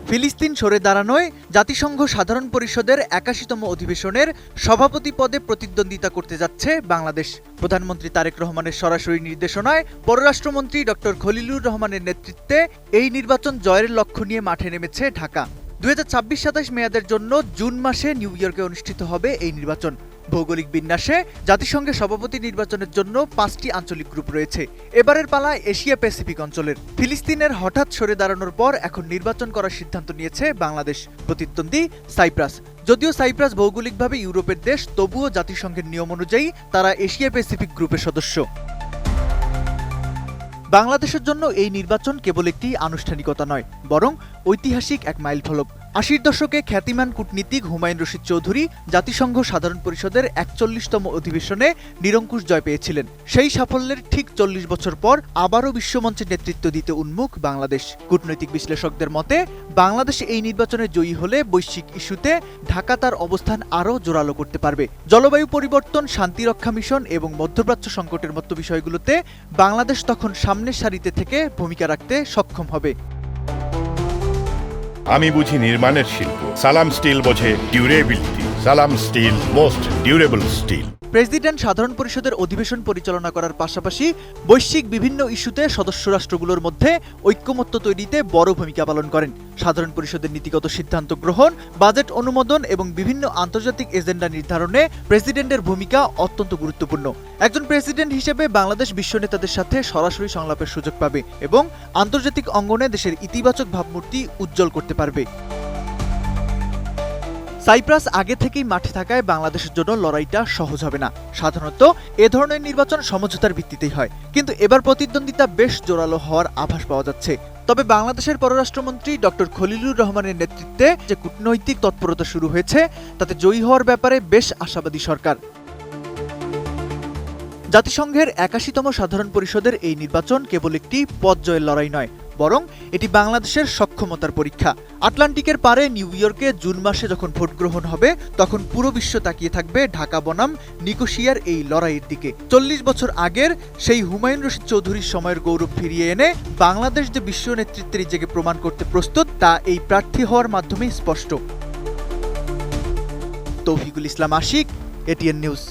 ফিলিস্তিন সরে দাঁড়ানোয় জাতিসংঘ সাধারণ পরিষদের ৮১তম অধিবেশনের সভাপতি পদে প্রতিদ্বন্দ্বিতা করতে যাচ্ছে বাংলাদেশ। প্রধানমন্ত্রী তারেক রহমানের সরাসরি নির্দেশনায় পররাষ্ট্রমন্ত্রী ডক্টর খলিলুর রহমানের নেতৃত্বে এই নির্বাচন জয়ের লক্ষ্য নিয়ে মাঠে নেমেছে ঢাকা। ২০২৬-২৭ মেয়াদের জন্য জুন মাসে নিউ ইয়র্কে অনুষ্ঠিত হবে এই নির্বাচন। ভৌগোলিক বিন্যাসে জাতিসংঘের সভাপতি নির্বাচনের জন্য ৫টি আঞ্চলিক গ্রুপ রয়েছে। এবারের পালা এশিয়া প্যাসিফিক অঞ্চলের। ফিলিস্তিনের হঠাৎ সরে দাঁড়ানোর পর এখন নির্বাচন করার সিদ্ধান্ত নিয়েছে বাংলাদেশ। প্রতিদ্বন্দ্বী সাইপ্রাস। যদিও সাইপ্রাস ভৌগোলিকভাবে ইউরোপের দেশ, তবুও জাতিসংঘের নিয়ম অনুযায়ী তারা এশিয়া প্যাসিফিক গ্রুপের সদস্য। বাংলাদেশের জন্য এই নির্বাচন কেবল একটি আনুষ্ঠানিকতা নয়, বরং ঐতিহাসিক এক মাইলফলক। ৮০ দশকে খ্যাতিমান কূটনীতিক হুমায়ুন রশিদ চৌধুরী জাতিসংঘ সাধারণ পরিষদের ৪১তম অধিবেশনে নিরঙ্কুশ জয় পেয়েছিলেন। সেই সাফল্যের ঠিক ৪০ বছর পর আবারও বিশ্বমঞ্চে নেতৃত্ব দিতে উন্মুখ বাংলাদেশ। কূটনৈতিক বিশ্লেষকদের মতে, বাংলাদেশ এই নির্বাচনে জয়ী হলে বৈশ্বিক ইস্যুতে ঢাকা তার অবস্থান আরও জোরালো করতে পারবে। জলবায়ু পরিবর্তন, শান্তিরক্ষা মিশন এবং মধ্যপ্রাচ্য সংকটের মতো বিষয়গুলোতে বাংলাদেশ তখন সামনের সারিতে থেকে ভূমিকা রাখতে সক্ষম হবে। আমি বুঝি নির্মাণের শিল্প, সালাম স্টিল বোঝে durability. Salam steel, most durable steel. President সাধারণ পরিষদের অধিবেশন পরিচালনা করার পাশাপাশি বৈশ্বিক বিভিন্ন ইস্যুতে সদস্য রাষ্ট্রগুলোর মধ্যে ঐক্যমত্য তৈরিতে বড় ভূমিকা পালন করেন। সাধারণ পরিষদের নীতিগত সিদ্ধান্ত গ্রহণ, বাজেট অনুমোদন এবং বিভিন্ন আন্তর্জাতিক এজেন্ডা নির্ধারণে প্রেসিডেন্টের ভূমিকা অত্যন্ত গুরুত্বপূর্ণ। একজন প্রেসিডেন্ট হিসেবে বাংলাদেশ বিশ্ব নেতাদের সাথে সরাসরি সংলাপের সুযোগ পাবে এবং আন্তর্জাতিক অঙ্গনে দেশের ইতিবাচক ভাবমূর্তি উজ্জ্বল করতে পারবে। সাইপ্রাস আগে থেকেই মাঠে থাকায় বাংলাদেশের জন্য লড়াইটা সহজ হবে না। সাধারণত এ ধরনের নির্বাচন সমঝোতার ভিত্তিতেই হয়, কিন্তু এবার প্রতিদ্বন্দ্বিতা বেশ জোরালো হওয়ার আভাস পাওয়া যাচ্ছে। তবে বাংলাদেশের পররাষ্ট্রমন্ত্রী ডক্টর খলিলুর রহমানের নেতৃত্বে যে কূটনৈতিক তৎপরতা শুরু হয়েছে, তাতে জয়ী হওয়ার ব্যাপারে বেশ আশাবাদী সরকার। জাতিসংঘের ৮১তম সাধারণ পরিষদের এই নির্বাচন কেবল একটি পদ জয়ের লড়াই নয়, বরং এটি বাংলাদেশের সক্ষমতার পরীক্ষা। আটলান্টিকের পারে নিউ ইয়র্কে জুন মাসে যখন ভোট গ্রহণ হবে, তখন পুরো বিশ্ব তাকিয়ে থাকবে ঢাকা বনাম নিকোশিয়ার এই লড়াইয়ের দিকে। ৪০ বছর আগের সেই হুমায়ুন রশিদ চৌধুরীর সময়ের গৌরব ফিরিয়ে এনে বাংলাদেশ যে বিশ্ব নেতৃত্বের নিজেকে প্রমাণ করতে প্রস্তুত, তা এই প্রার্থী হওয়ার মাধ্যমেই স্পষ্ট। তৌফিকুল ইসলাম আশিক, এটিএন নিউজ।